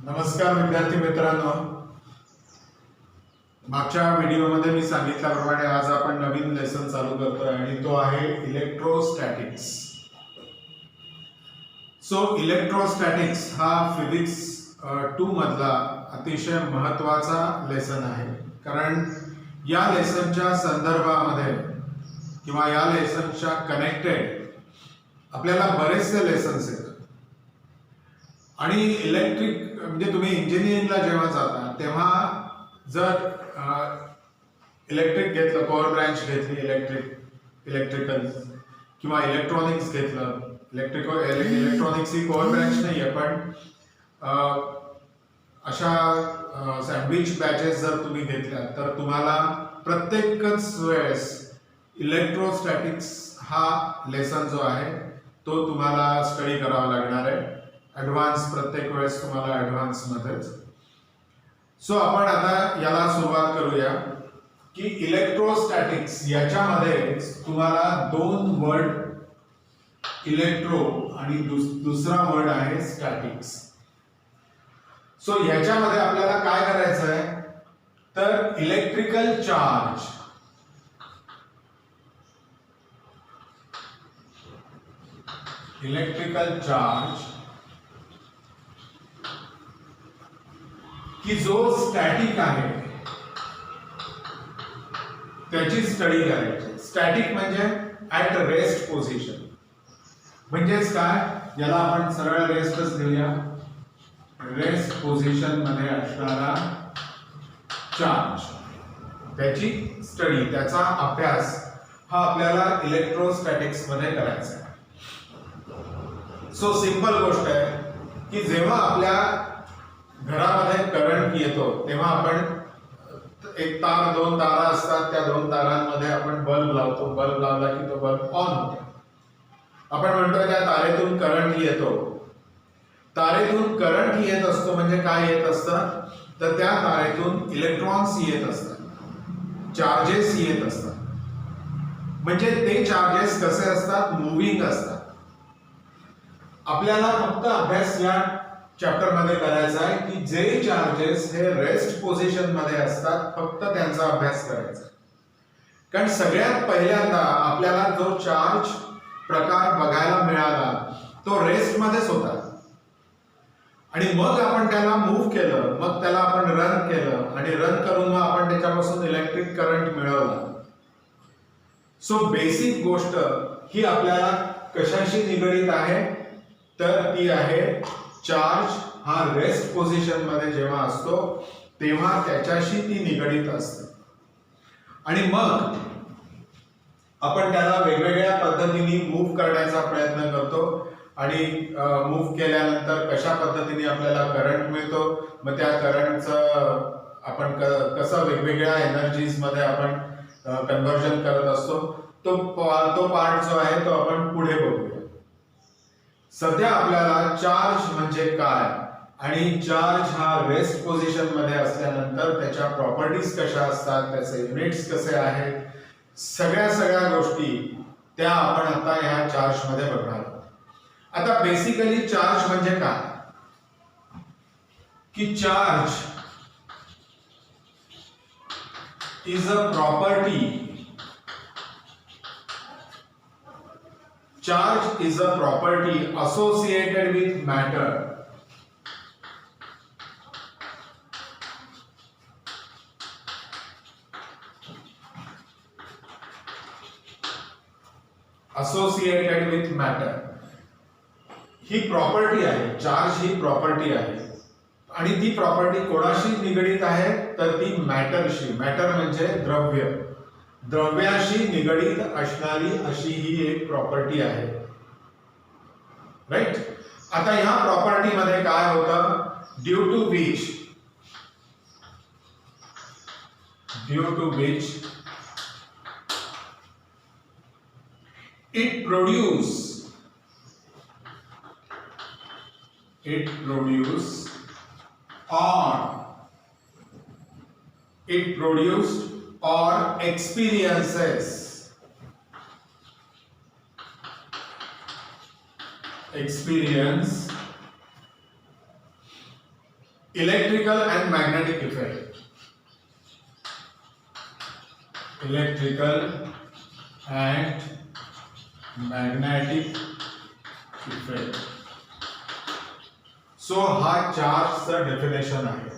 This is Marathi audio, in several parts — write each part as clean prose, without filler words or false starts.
नमस्कार विद्यार्थी मित्रांनो, मागच्या व्हिडिओमध्ये मी सांगितल्याप्रमाणे आज आपण नवीन लेसन चालू करतोय आणि तो आहे इलेक्ट्रोस्टॅटिक्स. इलेक्ट्रोस्टॅटिक्स हा फिजिक्स 2 मधला अतिशय महत्त्वाचा लेसन आहे, कारण या लेसनच्या संदर्भामध्ये किंवा या लेसनच्या कनेक्टेड आपल्याला बरेचसे लेसन्स आहेत. आणि इलेक्ट्रिक म्हणजे तुम्ही इंजिनिअरिंगला जेव्हा जाता तेव्हा जर इलेक्ट्रिक घेतलं, पॉवर ब्रँच घेतली, इलेक्ट्रिकल किंवा इलेक्ट्रॉनिक्स घेतलं, इलेक्ट्रॉनिक्स ही पॉवर ब्रँच नाही आहे, पण अशा सँडविच बॅचेस जर तुम्ही घेतल्या तर तुम्हाला प्रत्येकच वेळेस इलेक्ट्रोस्टॅटिक्स हा लेसन जो आहे तो तुम्हाला स्टडी करावा लागणार आहे. ॲडव्हान्स प्रत्येक वेळेस तुम्हाला ॲडव्हान्स मध्येच. आपण आता याला सुरुवात करूया की इलेक्ट्रोस्टॅटिक्स याच्यामध्ये तुम्हाला दोन वर्ड, इलेक्ट्रो आणि दुसरा वर्ड आहे स्टॅटिक्स. याच्यामध्ये आपल्याला काय करायचं आहे तर इलेक्ट्रिकल चार्ज की जो स्टॅटिक आहे त्याची स्टडी करायची. स्टॅटिक म्हणजे ऍट रेस्ट पोझिशन, म्हणजेच काय, याला आपण सरळ रेस्टच घेऊया. रेस्ट पोझिशन मध्ये असणारा चार्ज, त्याची स्टडी, त्याचा अभ्यास हा आपल्याला इलेक्ट्रोस्टॅटिक्स मध्ये करायचा आहे. सिंपल गोष्ट आहे की जेव्हा आपल्या घरामध्ये करंट येतो तेव्हा आपण एक तार, दोन तारा असतात, त्या दोन तारांमध्ये आपण बल्ब लावतो. बल्ब लावला की तो बल्ब ऑन होतो. आपण म्हणतो त्या तारेतून करंट येतो. तारेतून करंट येत असतो म्हणजे काय येत असतं तर त्या तारेतून इलेक्ट्रॉन्स येत असतात, चार्जेस येत असतात. म्हणजे ते चार्जेस कसे असतात, मूव्हिंग असतात. आपल्याला फक्त अभ्यास या चॅप्टर मध्ये करायचा आहे की जे चार्जेस हे रेस्ट पोझिशन मध्ये असतात फक्त त्यांचा अभ्यास करायचा. कारण सगळ्यात पहिल्यांदा आपल्याला जो चार्ज प्रकार बघायला मिळाला तो रेस्ट मध्येच होता आणि मग आपण त्याला मूव्ह केलं, मग त्याला आपण रन केलं आणि रन करून मग आपण त्याच्यापासून इलेक्ट्रिक करंट मिळवला. बेसिक गोष्ट ही आपल्याला कशाशी निगडीत आहे तर ती आहे चार्ज हा रेस्ट पोझिशन मध्ये जेव्हा असतो तेव्हा त्याच्याशी ती निगडीत असते. आणि मग आपण त्याला वेगवेगळ्या पद्धतीने मूव्ह करण्याचा प्रयत्न करतो आणि मूव्ह केल्यानंतर कशा पद्धतीने आपल्याला करंट मिळतो, मग त्या करंटचं आपण कसं वेगवेगळ्या एनर्जीज मध्ये आपण कन्व्हर्जन करत असतो, तो पार्ट जो आहे तो आपण पुढे बघूया. सध्या आपल्याला चार्ज म्हणजे काय आणि चार्ज हा रेस्ट पोझिशन मध्ये असल्यानंतर त्याच्या प्रॉपर्टीज कशा असतात, त्याचे युनिट्स कसे आहेत, सगळ्या गोष्टी त्या आपण आता ह्या चार्ज मध्ये बघणार आहोत. आता बेसिकली चार्ज म्हणजे काय की charge is a property. Charge is a property associated with matter. Associated with matter. He property आहे, चार्ज ही प्रॉपर्टी आहे आणि ती प्रॉपर्टी कोणाशी निगडीत आहे तर ती मॅटरशी. मॅटर म्हणजे द्रव्य, द्रव्याशी निगडीत असणारी अशी ही एक प्रॉपर्टी आहे. राईट. आता ह्या प्रॉपर्टी मध्ये काय होतं, due to which it produced or experience electrical and magnetic effect. Electrical and magnetic effect. So हा चार्जचं डेफिनेशन आहे.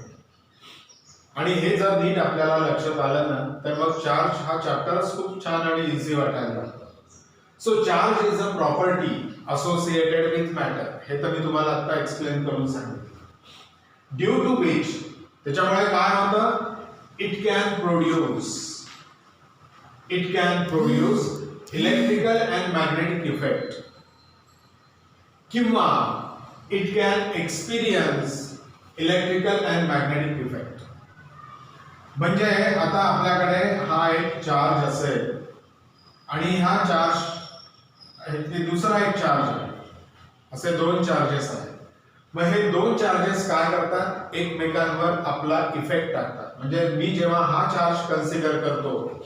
आणि हे जर नीट आपल्याला लक्षात आलं ना तर मग चार्ज हा चॅप्टरच खूप छान आणि इझी वाटायला लागतो. So charge is a property associated with matter. हे तर मी तुम्हाला आता एक्सप्लेन करून सांगितलं. ड्यू टू विच, त्याच्यामुळे काय होतं, it can produce electrical and magnetic effect, किंवा it can experience electrical and magnetic effect. म्हणजे आता आपल्याकडे हा एक चार्ज असेल आणि हा चार्ज दुसरा एक चार्ज आहे, असे दोन चार्जेस आहेत. मग हे दोन चार्जेस काय करतात, एकमेकांवर आपला इफेक्ट टाकतात. म्हणजे मी जेव्हा हा चार्ज कन्सिडर करतो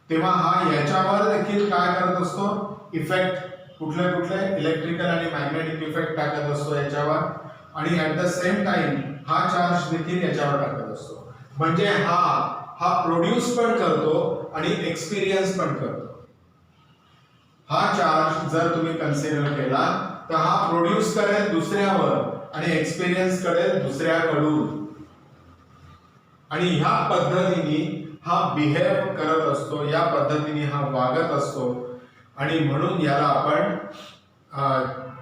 तेव्हा हा याच्यावर देखील काय करत असतो, इफेक्ट कुठले कुठले इलेक्ट्रिकल आणि मॅग्नेटिक इफेक्ट टाकत असतो याच्यावर. आणि ऍट द सेम टाइम हा चार्ज देखील याच्यावर टाकत असतो. म्हणजे हा प्रोड्यूस पण करतो आणि एक्सपिरियन्स पण करतो. हा चार्ज जर तुम्ही कन्सिडर केला तर हा प्रोड्यूस करेल दुसऱ्यावर आणि एक्सपिरियन्स करेल दुसऱ्याकडून. आणि ह्या पद्धतीने हा बिहेव करत असतो, या पद्धतीने हा वागत असतो. आणि म्हणून याला आपण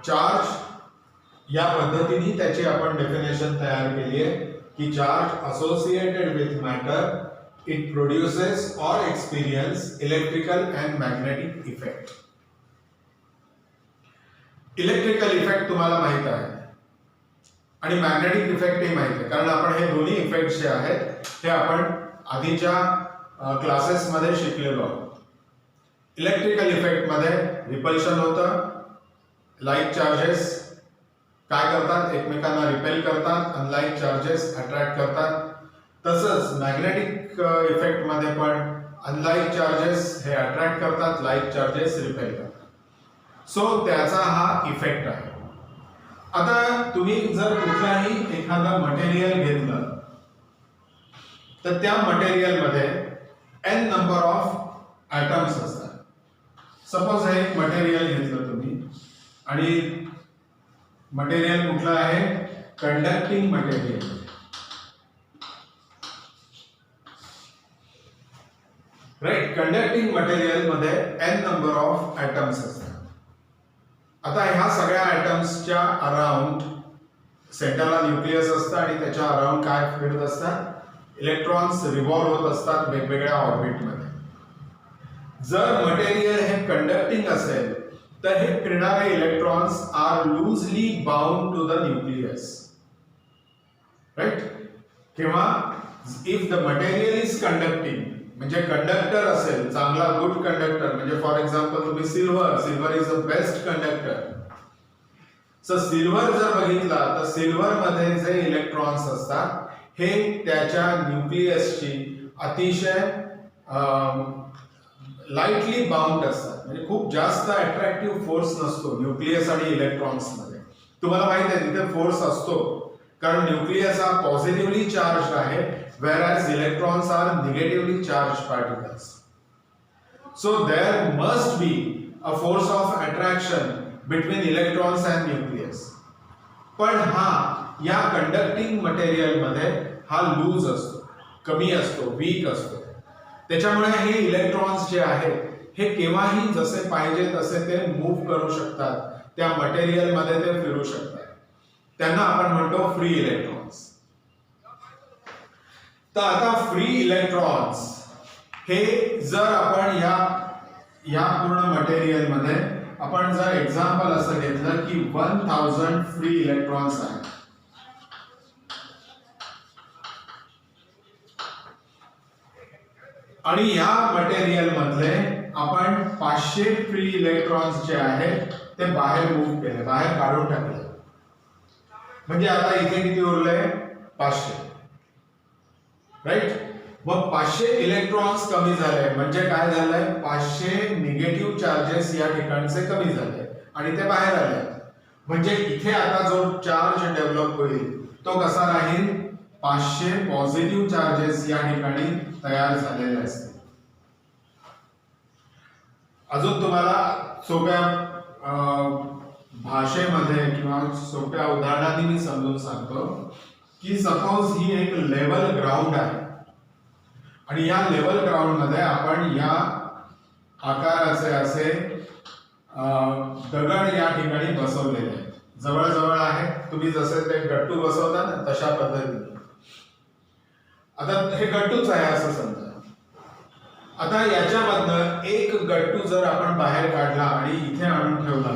चार्ज या पद्धतीने त्याची आपण डेफिनेशन तयार केली आहे की charge associated with matter, it produces or experience electrical and magnetic effect. Electrical effect तुम्हाला माहित आहे आणि मॅग्नेटिक इफेक्टही माहित आहे, कारण आपण हे दोन्ही इफेक्ट जे आहेत हे आपण आधीच्या क्लासेसमध्ये शिकलेलो आहोत. इलेक्ट्रिकल इफेक्ट मध्ये रिपल्शन होतं. लाईक चार्जेस काय करतात, एकमेकांना रिपेल करतात. अनलाईक चार्जेस अट्रॅक्ट करतात. तसंच मॅग्नेटिक इफेक्ट मध्ये पण अनलाईक चार्जेस हे अट्रॅक्ट करतात, लाईक चार्जेस रिपेल करतात. सो त्याचा हा इफेक्ट आहे. आता तुम्ही जर कुठलाही एखादं मटेरियल घेतलं तर त्या मटेरियल मध्ये n नंबर ऑफ ॲटम्स असतात. सपोज हे एक मटेरियल घेतलं तुम्ही आणि मटेरियल कुठलं आहे, conducting material. Right, conducting material मध्ये n नंबर ऑफ ॲटम्स असतात. आता ह्या सगळ्या ॲटम्सच्या अराउंड सेंटरला न्यूक्लियस असतं आणि त्याच्या अराउंड काय फिरत असतात, इलेक्ट्रॉन्स रिव्हॉल्व होत असतात वेगवेगळ्या ऑर्बिटमध्ये. जर मटेरियल हे कंडक्टिंग असेल तर हे फिरणारे electrons are loosely bound to the nucleus. Right, किंवा if the material is conducting, म्हणजे कंडक्टर असेल चांगला गुड कंडक्टर, म्हणजे फॉर एक्झाम्पल तुम्ही silver is a best conductor. So silver जर बघितला तर सिल्वर मध्ये जे इलेक्ट्रॉन्स असतात हे त्याच्या न्यूक्लियसची अतिशय लाईटली बाउंड असतात. म्हणजे खूप जास्त अट्रॅक्टिव्ह फोर्स नसतो न्यूक्लियस आणि इलेक्ट्रॉन्स मध्ये. तुम्हाला माहित आहे तिथे फोर्स असतो कारण न्यूक्लियस हा पॉझिटिव्हली चार्ज आहे, whereas electrons are negatively charged particles. So there must be a force of attraction between electrons and nucleus. पण हा या कंडक्टिंग मटेरियल मध्ये हा लूज असतो, कमी असतो, वीक असतो. त्याच्यामुळे हे इलेक्ट्रॉन्स जे आहेत हे केव्हाही जसे पाहिजे तसे ते मूव्ह करू शकतात, त्या मटेरियल मध्ये ते फिरू शकतात. त्यांना आपण म्हणतो फ्री इलेक्ट्रॉन्स. तर आता फ्री इलेक्ट्रॉन्स हे जर आपण या पूर्ण मटेरियल मध्ये आपण जर एक्झाम्पल असं घेतलं की 1000 फ्री इलेक्ट्रॉन्स आहेत, आणि या मटेरियल मधले आपण 500 फ्री इलेक्ट्रॉन्स जे आहेत ते बाहेर मूव्ह केले, बाहेर काढून टाकले. म्हणजे आता इथे किती उरले, 500. राईट, मग 500 इलेक्ट्रॉन्स कमी झाले म्हणजे काय झालंय, 500 निगेटिव्ह चार्जेस या ठिकाणचे कमी झाले आणि ते बाहेर आले. म्हणजे इथे आता जो चार्ज डेव्हलप होईल तो कसा राहील, 500 पॉझिटिव्ह चार्जेस या ठिकाणी तयार झालेले असते. अजून तुम्हाला सोप्या भाषेमध्ये किंवा सोप्या उदाहरणाने मी समजून सांगतो की सपोज ही एक लेवल ग्राउंड आहे आणि या लेवल ग्राउंड मध्ये आपण या आकाराचे असे दगड या ठिकाणी बसवलेले आहेत. जवळजवळ आहे, तुम्ही जसे ते गट्टू बसवता ना तशा पद्धतीने. आता हे गट्टूच आहे असं समजा. आता याच्यामधनं एक गट्टू जर आपण बाहेर काढला आणि इथे आणून ठेवला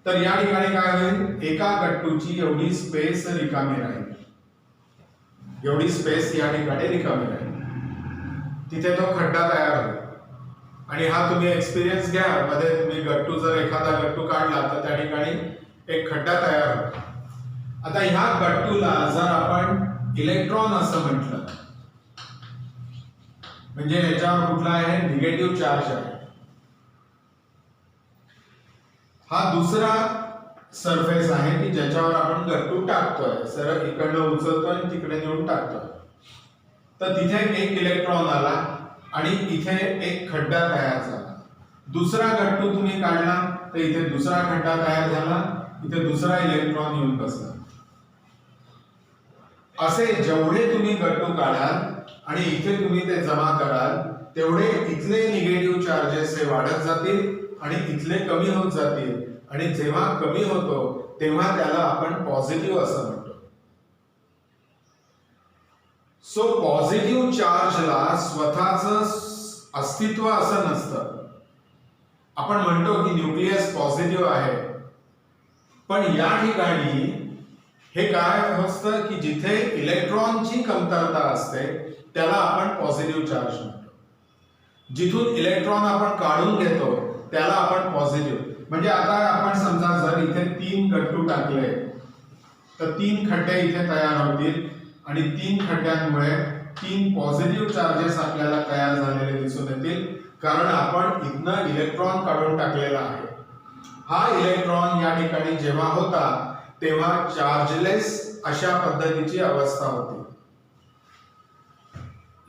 तर या ठिकाणी काय होईल, एका गट्टूची एवढी स्पेस रिकामी राहील. एवढी स्पेस या ठिकाणी रिकामी राहील. तिथे तो खड्डा तयार होईल. आणि हा तुम्ही एक्सपिरियन्स घ्या, मध्ये तुम्ही गट्टू जर एखादा गट्टू काढला तर त्या ठिकाणी एक खड्डा तयार होतो. आता ह्या गट्टूला जर आपण इलेक्ट्रॉन असं म्हटलं म्हणजे याच्यावर कुठला आहे, निगेटिव्ह चार्ज आहे. हा दुसरा सरफेस आहे की ज्याच्यावर आपण गट्टू टाकतोय, सरळ इकडनं उचलतोय आणि तिकडे नेऊन टाकतोय. तर तिथे एक इलेक्ट्रॉन आला आणि इथे एक खड्डा तयार झाला. दुसरा गट्टू तुम्ही काढला तर इथे दुसरा खड्डा तयार झाला, इथे दुसरा इलेक्ट्रॉन येऊन बसला. असे जेवढे तुम्ही गट्टू काढाल आणि इथे तुम्ही ते जमा कराल तेवढे इथले निगेटिव्ह चार्जेस हे वाढत जातील आणि इथले कमी होत जातील. आणि जेव्हा कमी होतो तेव्हा त्याला आपण पॉझिटिव्ह असं म्हणतो. सो पॉझिटिव्ह चार्जला स्वतःच अस्तित्व असं नसतं. आपण म्हणतो की न्यूक्लियस पॉझिटिव्ह आहे, पण या ठिकाणी हे काय असतं की जिथे इलेक्ट्रॉनची कमतरता असते त्याला आपण पॉझिटिव्ह चार्ज म्हणतो. जिथून इलेक्ट्रॉन आपण काढून घेतो त्याला आपण पॉझिटिव्ह. म्हणजे आता आपण समजा जर इथे 3 गट्टू टाकले तर 3 खड्डे इथे तयार होतील आणि 3 खड्ड्यांमुळे 3 पॉझिटिव्ह चार्जेस आपल्याला तयार झालेले दिसून येतील, कारण आपण इथनं इलेक्ट्रॉन काढून टाकलेला आहे. हा इलेक्ट्रॉन या ठिकाणी जेव्हा होता तेव्हा चार्जलेस अशा पद्धतीची अवस्था होती.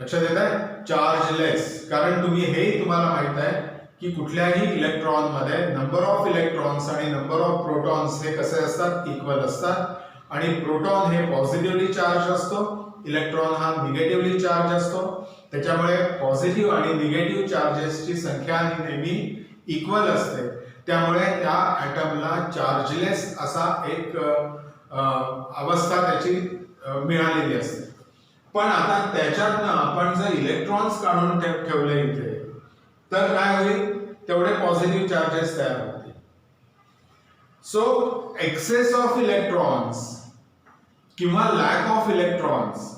लक्षात येत आहे, चार्जलेस. कारण तुम्हाला माहित आहे की कुठल्याही इलेक्ट्रॉन मध्ये नंबर ऑफ इलेक्ट्रॉन्स आणि नंबर ऑफ प्रोटॉन्स हे कसे असतात, इक्वल असतात. आणि प्रोटॉन हे पॉझिटिव्हली चार्ज असतो, इलेक्ट्रॉन हा निगेटिव्हली चार्ज असतो. त्याच्यामुळे पॉझिटिव्ह आणि निगेटिव्ह चार्जेसची संख्या नेहमी इक्वल असते. त्यामुळे त्या ॲटमला चार्जलेस असा एक अवस्था त्याची मिळालेली असते. पण आता त्याच्यातनं आपण जर इलेक्ट्रॉन्स काढून ठेवले इथे तर काय होईल, तेवढे पॉझिटिव्ह चार्जेस तयार होतील. सो एक्सेस ऑफ इलेक्ट्रॉन्स किंवा लॅक ऑफ इलेक्ट्रॉन्स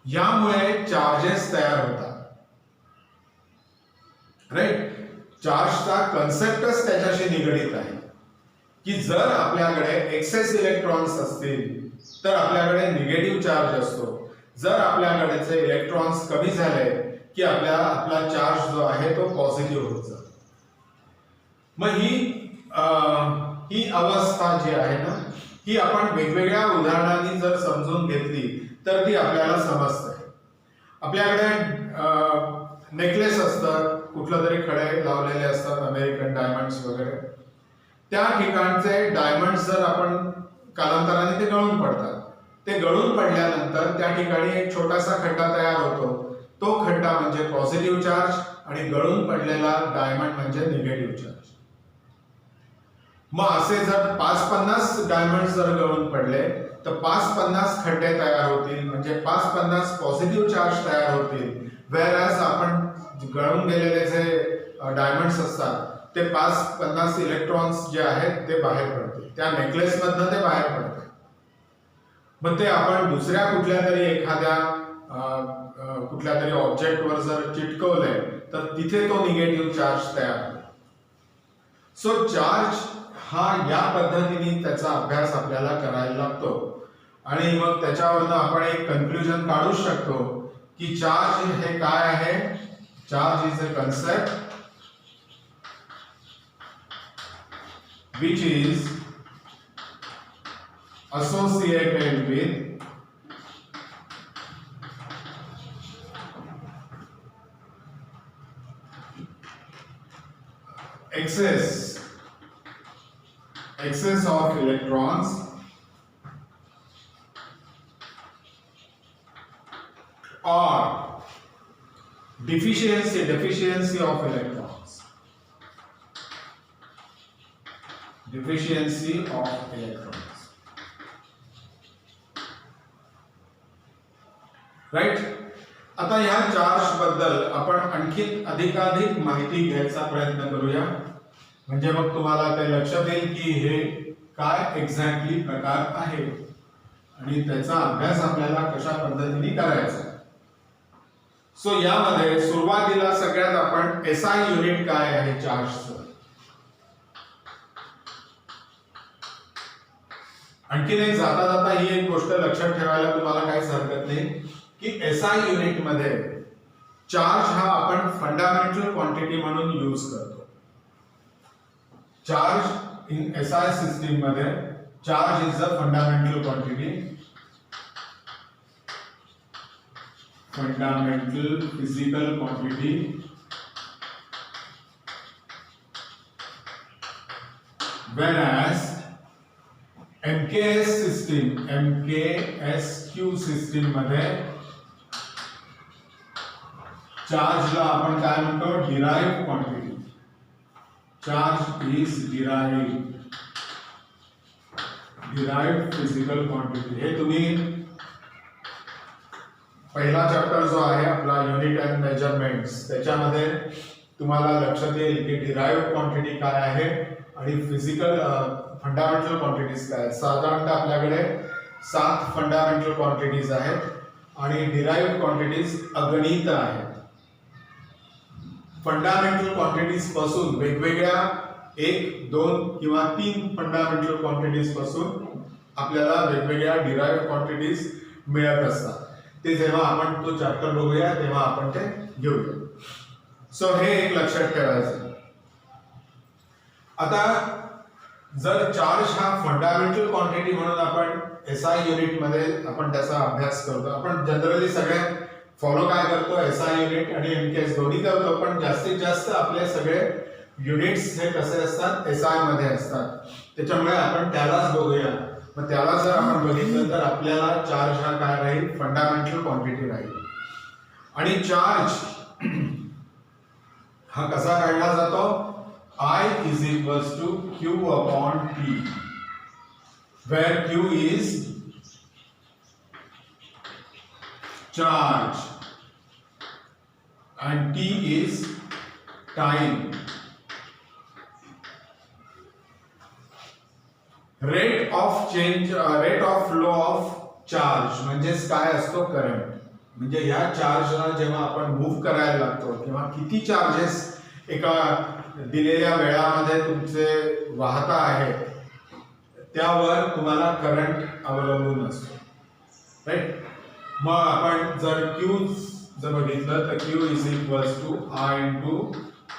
यामुळे चार्जेस तयार होतात. राईट. चार्जचा कन्सेप्टच त्याच्याशी निगडित आहे की जर आपल्याकडे एक्सेस इलेक्ट्रॉन्स असतील तर आपल्याकडे निगेटिव्ह चार्ज असतो. जर आपल्याकडेचे इलेक्ट्रॉन्स कमी झाले की आपला चार्ज जो आहे तो पॉझिटिव्ह होत जातो. मग ही अवस्था जी आहे ना, ही आपण वेगवेगळ्या उदाहरणांनी जर समजून घेतली तर ती आपल्याला समजते. आपल्याकडे नेकलेस असतात, कुठलं तरी खडे लावलेले असतात, अमेरिकन डायमंड्स वगैरे. त्या ठिकाणचे डायमंड्स जर आपण कालांतराने ते गळून पडतात. ते गळून पडल्यानंतर त्या ठिकाणी एक छोटासा खड्डा तयार होतो. तो खड्डा म्हणजे पॉझिटिव्ह चार्ज आणि गळून पडलेला डायमंड म्हणजे निगेटिव्ह चार्ज. मग असे जर 5-50 डायमंड जर गळून पडले तर 5-50 खड्डे तयार होतील, म्हणजे 5-50 पॉझिटिव्ह चार्ज तयार होतील. वेअरएज आपण गळून गेलेले जे डायमंड्स असतात ते 5-50 इलेक्ट्रॉन्स जे आहेत ते बाहेर पडतील. त्या नेकलेस मधनं ते बाहेर पडतात. मग ते आपण दुसऱ्या कुठल्या तरी ऑब्जेक्टवर जर चिटकवले तर तिथे तो निगेटिव्ह चार्ज तयार होतो. सो चार्ज हा या पद्धतीने त्याचा अभ्यास आपल्याला करायला लागतो आणि मग त्याच्यावरनं आपण एक कन्क्लुजन काढू शकतो की चार्ज हे काय आहे. Charge is a concept which is associated with excess of electrons or deficiency of electrons. Deficiency of electrons. Right. आता ह्या चार्ज बद्दल आपण आणखी अधिकाधिक माहिती घ्यायचा प्रयत्न करूया. म्हणजे मग तुम्हाला ते लक्षात येईल की हे काय एक्झॅक्टली प्रकार आहे आणि त्याचा अभ्यास आपल्याला कशा पद्धतीने करायचा. सो यामध्ये सुरुवातीला सगळ्यात आपण एसआय युनिट काय आहे चार्जचं. आणखीन एक जाता जाता ही एक गोष्ट लक्षात ठेवायला तुम्हाला काहीच हरकत नाही की एसआय युनिट मध्ये चार्ज हा आपण फंडामेंटल क्वांटिटी म्हणून यूज करतो. चार्ज इन एसआय सिस्टीम मध्ये charge is a fundamental quantity. Fundamental physical quantity whereas MKSQ system मध्ये चार्जला आपण काय म्हणतो derived quantity. Charge is derived physical quantity. हे तुम्ही पहिला चॅप्टर जो आहे आपला युनिट अँड मेजरमेंट्स त्याच्यामध्ये तुम्हाला लक्षात येईल की डिराइव्ड क्वांटिटी काय आहे आणि फिजिकल फंडामेंटल क्वांटिटीज काय आहेत. साधारणतः आपल्याकडे 7 फंडामेंटल क्वांटिटीज आहेत आणि डिराइव्ड क्वांटिटीज अगणित आहेत. फंडामेंटल क्वांटिटीज पासून वेगवेगळ्या 1, 2 किंवा 3 फंडामेंटल क्वांटिटीज पासून आपल्याला वेगवेगळ्या डिराइव्ड क्वांटिटीज मिळत असतात. ते जेव्हा आपण तो चॅप्टर बघूया तेव्हा आपण ते घेऊया. सो हे एक लक्षात ठेवायचं. आता जर चार्ज हा फंडामेंटल क्वांटिटी म्हणून आपण एसआय युनिट मध्ये आपण त्याचा अभ्यास करतो. आपण जनरली सगळे फॉलो काय करतो एसआय युनिट आणि एमकेएस दोन्ही करतो. पण जास्तीत जास्त आपले सगळे युनिट्स हे कसे असतात एसआय मध्ये असतात. त्याच्यामुळे आपण त्यालाच बघूया. मग त्याला जर आपण बघितलं तर आपल्याला चार्ज हा काय राहील फंडामेंटल क्वांटिटी राहील. आणि चार्ज हा कसा काढला जातो I is equals to Q upon T where Q is charge and T is time. Rate of flow of charge म्हणजेच काय असतो करंट. म्हणजे ह्या चार्जला जेव्हा आपण मूव्ह करायला लागतो किंवा किती चार्जेस एका दिलेल्या वेळामध्ये तुमचे वाहता आहेत त्यावर तुम्हाला करंट अवलंबून असतो. राईट. मग आपण जर Q जर बघितलं तर Q is equals to I into T.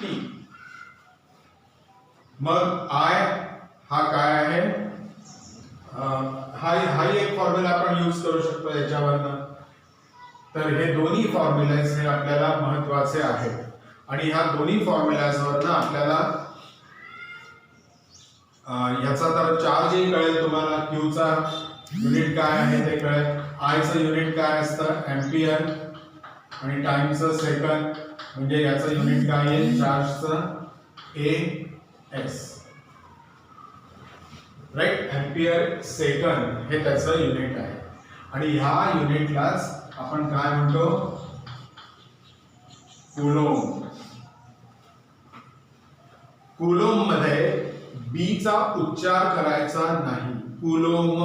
मग I हा काय आहे हा एक फॉर्म्युला आपण यूज करू शकतो याच्यावरनं. तर हे दोन्ही फॉर्म्युलाज हे आपल्याला महत्त्वाचे आहेत आणि ह्या दोन्ही फॉर्म्युलाजवरनं आपल्याला याचा तर चार्जही कळेल तुम्हाला. क्यूचा युनिट काय आहे ते कळेल. आयचं युनिट काय असतं एम्पियर आणि टाइमचं सेकंद. म्हणजे याचं युनिट काय आहे चार्जचं AS. राईट. एम्पियर सेकंद हे त्याचं युनिट आहे आणि ह्या युनिटलाच आपण काय म्हणतो कुलोम. कुलोम मध्ये बी चा उच्चार करायचा नाही. कुलोम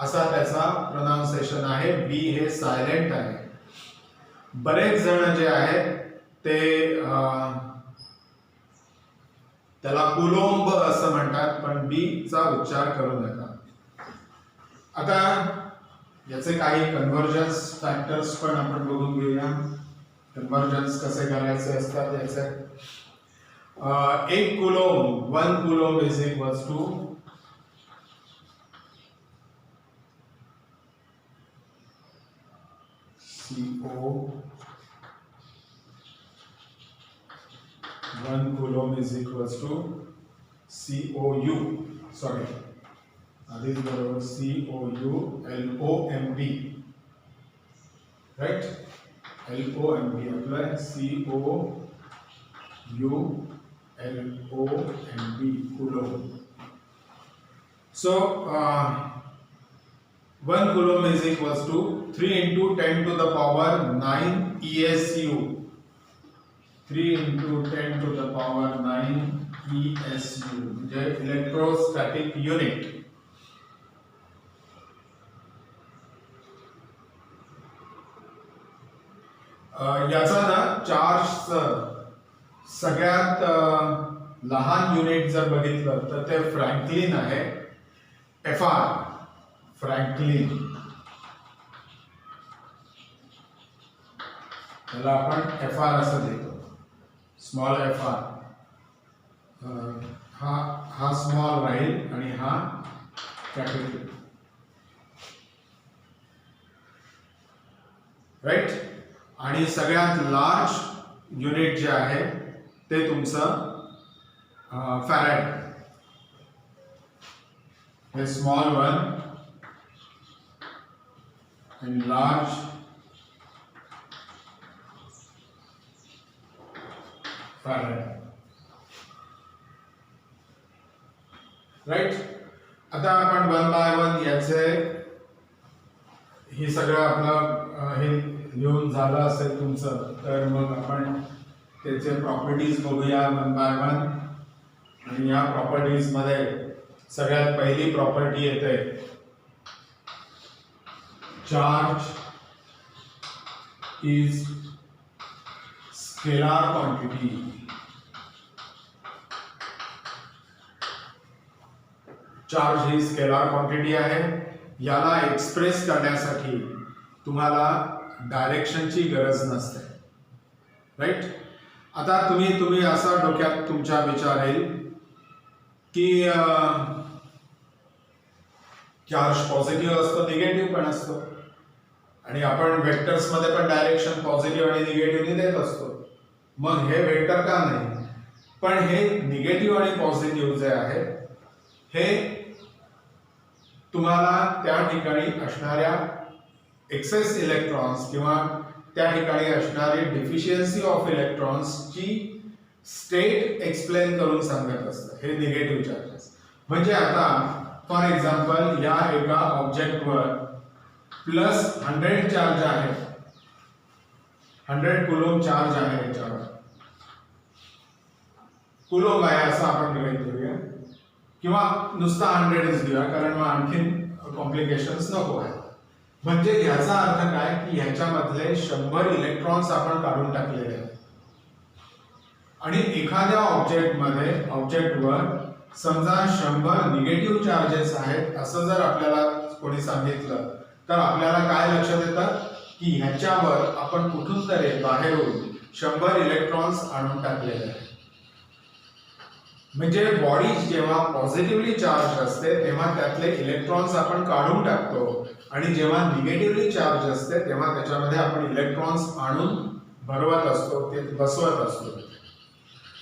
असा त्याचा प्रोनाउन्सिएशन आहे. बी हे सायलेंट आहे. बरेच जण जे आहेत ते त्याला कुलोंब असं म्हणतात पण बी चा उच्चार करू नका. आता याचे काही कन्व्हर्जन्स फॅक्टर्स पण आपण बघून घेऊया. कन्व्हर्जन्स कसे करायचे असतात याचे. 1 coulomb is equals to CO 1 coulomb is equals to COU, sorry, आधीच बरोबर COU LOMB, राइट, LOMB आपलं COU LOMB coulomb. So 1 coulomb is equals to 3 into 10 to the power 9 ESU. 3 into 10 to the power 9 ESU म्हणजे इलेक्ट्रोस्टॅटिक युनिट. याचा ना चार्ज सगळ्यात लहान युनिट जर बघितलं तर ते फ्रँकलिन आहे, FR, फ्रँकलिन. त्याला आपण FR असं देतो, स्मॉल FR. हा स्मॉल राहील आणि हा कॅपिटल, राईट. आणि सगळ्यात लार्ज युनिट जे आहे ते तुमचं फॅरेड, हे small one and large farad, right. आता आपण 1 बाय 1 याचे हे सगळं आपलं हे लिहून झालं असेल तुमचं, तर मग आपण त्याचे प्रॉपर्टीज बघूया 1 बाय 1. आणि या प्रॉपर्टीज मध्ये सगळ्यात पहिली प्रॉपर्टी येते charge is scalar quantity. Charge he scalar quantity आहे. याला एक्सप्रेस करण्यासाठी तुम्हाला डायरेक्शनची गरज नसते, राईट. आता तुम्ही असा डोक्यात तुमच्या विचार येईल की चार्ज पॉझिटिव्ह असतो, निगेटिव्ह पण असतो, आणि आपण वेक्टर्स मध्ये पण डायरेक्शन पॉझिटिव्ह आणि निगेटिव्हने देत असतो. मग हे वेक्टर का नाही? पण हे निगेटिव्ह आणि पॉझिटिव्ह जे आहे हे तुम्हाला त्या ठिकाणी असणाऱ्या एक्सेस इलेक्ट्रॉन्स किंवा त्या ठिकाणी असणारी डिफिशियन्सी ऑफ इलेक्ट्रॉन्सची स्टेट एक्सप्लेन करून सांगत असतं हे निगेटिव्ह चार्जेस. म्हणजे आता फॉर एक्झाम्पल या एका ऑब्जेक्टवर प्लस 100 चार्ज आहे, 100 कुलोम चार्ज आहे याच्यावर. कुलोम आहे असं आपण गृहीत धरूया, किंवा नुसता 100च घेऊया कारण मग आणखीन कॉम्प्लिकेशन्स नको आहे. म्हणजे याचा अर्थ काय की ह्याच्यामधले 100 इलेक्ट्रॉन्स आपण काढून टाकलेले आहेत. आणि एखाद्या ऑब्जेक्टवर समजा 100 निगेटिव्ह चार्जेस आहेत असं जर आपल्याला कोणी सांगितलं तर आपल्याला काय लक्षात येतं की ह्याच्यावर आपण कुठून तरी बाहेरून 100 इलेक्ट्रॉन्स आणून टाकलेले आहेत. म्हणजे बॉडी जेव्हा पॉझिटिव्हली चार्ज असते तेव्हा त्यातले इलेक्ट्रॉन्स आपण काढून टाकतो, आणि जेव्हा निगेटिव्हली चार्ज असते तेव्हा त्याच्यामध्ये आपण इलेक्ट्रॉन्स आणून भरवत असतो, ते बसवत असतो.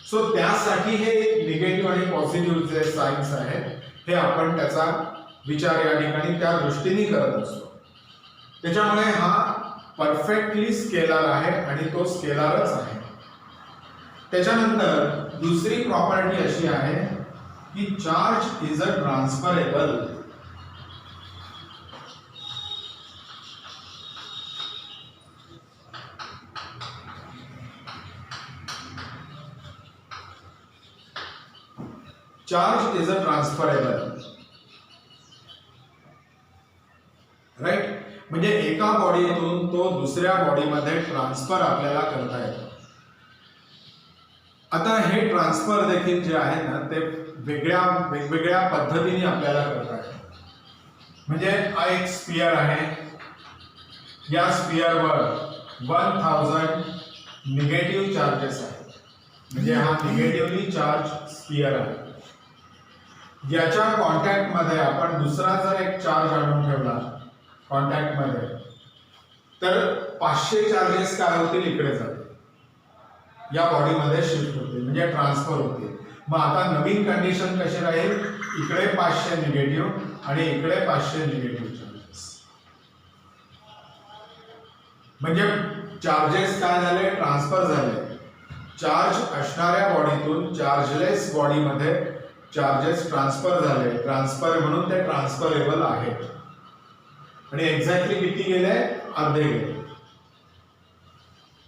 सो त्यासाठी हे निगेटिव्ह आणि पॉझिटिव्ह जे साइन्स आहेत हे आपण त्याचा विचार या ठिकाणी त्या दृष्टीने करत असतो. त्याच्यामुळे हा परफेक्टली स्केलार आहे आणि तो स्केलारच आहे. त्याच्यानंतर दुसरी प्रॉपर्टी अशी आहे की charge is a transferable. Charge is a transferable, right. म्हणजे एका बॉडीतून तो दुसऱ्या बॉडीमध्ये ट्रान्सफर आपल्याला करता येतो. आता हे ट्रान्सफर देखील जे आहे ना ते वेगवेगळ्या पद्धतीने आपल्याला करता येतं. म्हणजे हा एक स्फियर आहे, या स्फियरवर 1000 निगेटिव्ह चार्जेस आहेत, म्हणजे हा निगेटिव्हली चार्ज स्फियर आहे. याच्या कॉन्टॅक्ट मध्ये आपण दुसरा जर एक चार्ज आणून ठेवला कॉन्टॅक्ट मध्ये, तर 500 चार्जेस काय होतील इकडे जातील, या बॉडीमध्ये शिफ्ट होते म्हणजे ट्रान्सफर होते. मग आता नवीन कंडिशन कशी राहील, इकडे 500 निगेटिव्ह आणि इकडे 500 निगेटिव्ह चार्जेस. म्हणजे चार्जेस काय झाले, ट्रान्सफर झाले. चार्ज असणाऱ्या बॉडीतून चार्जलेस बॉडीमध्ये चार्जेस ट्रान्सफर झाले. ट्रान्सफर म्हणून ते ट्रान्सफरेबल आहेत. आणि एक्झॅक्टली किती गेले, अर्धे गेले.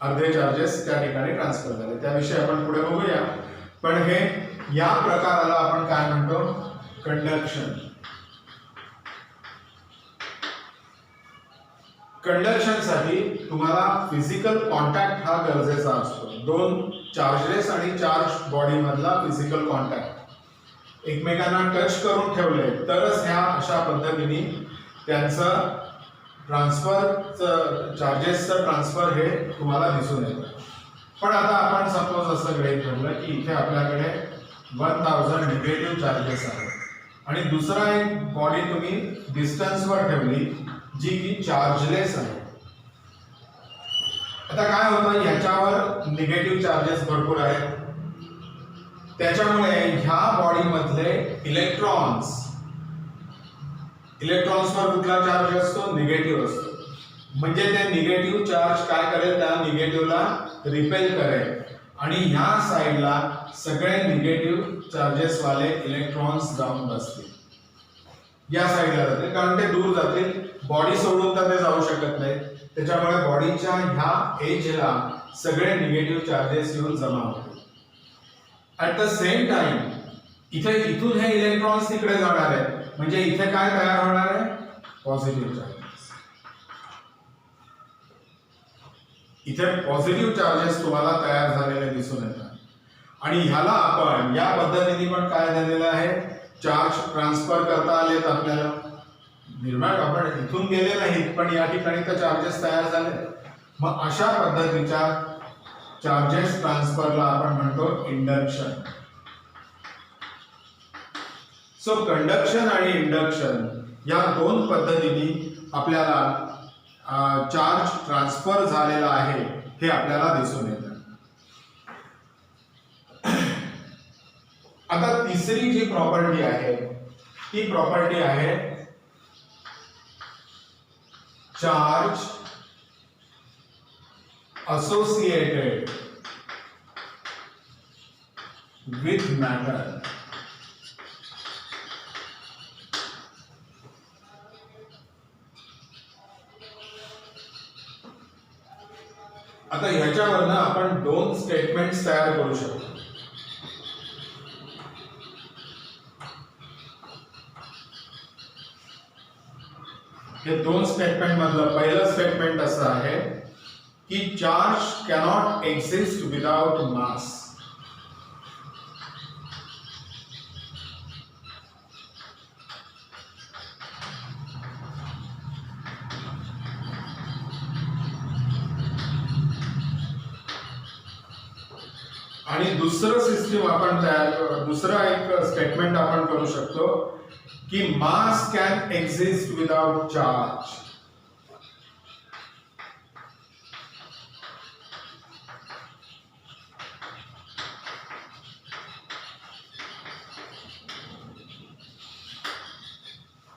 अर्धे चार्जेस त्या ठिकाणी ट्रान्सफर झाले. त्याविषयी आपण पुढे बघूया. पण हे या प्रकाराला आपण काय म्हणतो, कंडक्शन. कंडक्शन साठी तुम्हाला फिजिकल कॉन्टॅक्ट हा गरजेचा असतो. दोन चार्जलेस आणि चार्ज बॉडी मधला फिजिकल कॉन्टॅक्ट एकमेकांना टच करून ठेवले तरच ह्या अशा पद्धतीने त्यांचं ट्रान्सफर, चार्जेसचं ट्रान्सफर हे तुम्हाला दिसून येतं. पण आता आपण सपोज असं गृहीत धरलं की इथे आपल्याकडे 1000 निगेटिव्ह चार्जेस आहेत आणि दुसरा एक बॉडी तुम्ही डिस्टन्सवर ठेवली जी की चार्जलेस आहे. आता काय होतं, ह्याच्यावर निगेटिव्ह चार्जेस भरपूर आहेत. त्याच्यामुळे ह्या बॉडी मधले इलेक्ट्रॉन्सवर कुठला चार्ज असतो, निगेटिव्ह असतो. म्हणजे ते निगेटिव्ह चार्ज काय करेल, त्या निगेटिव्हला रिपेल करेल आणि ह्या साइडला सगळे निगेटिव्ह चार्जेस वाले इलेक्ट्रॉन्स जाऊन बसतील. या साइडला जातील कारण ते दूर जातील. बॉडी सोडून तर ते जाऊ शकत नाही. त्याच्यामुळे बॉडीच्या ह्या एजला सगळे निगेटिव्ह चार्जेस येऊन जमा होतील. ऍट द सेम टाइम इथून हे इलेक्ट्रॉन्स तिकडे जाणार आहेत. म्हणजे इथे काय तयार होणार आहे, पॉझिटिव्ह चार्जेस. इथे पॉझिटिव्ह चार्जेस तुम्हाला तयार झालेले दिसून येतात. आणि ह्याला आपण या पद्धतीने पण काय झालेलं आहे, चार्ज ट्रान्सफर करता आलेत आपल्याला. निर्माण आपण इथून गेले नाहीत पण या ठिकाणी तर चार्जेस तयार झाले. मग अशा पद्धतीच्या चार्जेस ट्रान्सफरला आपण म्हणतो इंडक्शन. सो कंडक्शन आणि इंडक्शन या दोन पद्धतीने आपल्याला चार्ज ट्रान्सफर झालेला आहे हे आपल्याला दिसून येतं. आता तिसरी जी प्रॉपर्टी आहे ती प्रॉपर्टी आहे चार्ज associated with matter. आता ह्याच्यावरनं आपण दोन स्टेटमेंट्स तयार करू शकतो. हे दोन स्टेटमेंट मधलं पहिलं स्टेटमेंट असं आहे की चार्ज कॅनॉट एक्झिस्ट विदाउट मास. आणि दुसरं सिस्टीम आपण दुसरा एक स्टेटमेंट आपण करू शकतो की mass can exist without charge.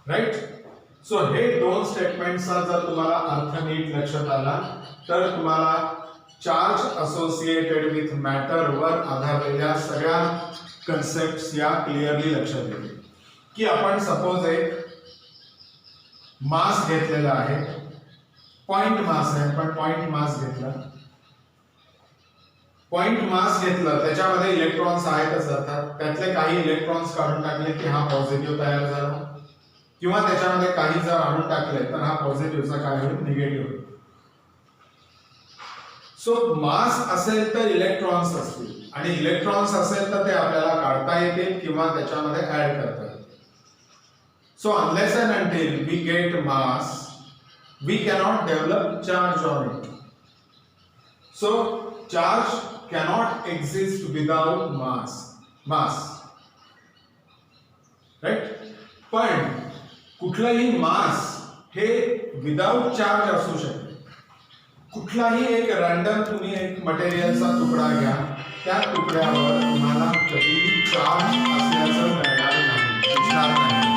Right. So हे दोन स्टेटमेंटचा जर तुम्हाला अर्थ नीट लक्षात आला तर तुम्हाला चार्ज असोसिएटेड विथ मॅटर वर आधारलेल्या सगळ्या कन्सेप्ट्स या क्लिअरली लक्षात येतील. की आपण सपोज एक मास घेतलेला आहे, पॉइंट मास आहे, पण पॉइंट मास घेतला, पॉइंट मास घेतलं त्याच्यामध्ये इलेक्ट्रॉन्स आहेतच अर्थात. त्यातले काही इलेक्ट्रॉन्स काढून टाकले की हा पॉझिटिव्ह तयार झाला किंवा त्याच्यामध्ये काही जर आणून टाकले तर हा पॉझिटिव्हचा काय होईल, निगेटिव्ह होईल. सो मास असेल तर इलेक्ट्रॉन्स असतील आणि इलेक्ट्रॉन्स असेल तर ते आपल्याला काढता येतील किंवा त्याच्यामध्ये ऍड करता येतील. So unless and until we get mass, we cannot develop charge on it. So charge cannot exist without mass. Right? पण कुठलाही मास हे विदाउट चार्ज असू शकते. कुठलाही एक रॅन्डम तुम्ही एक मटेरियलचा तुकडा घ्या, त्या तुकड्यावर तुम्हाला कधीही चार्ज असल्याचं मिळणार नाही, दिसणार नाही.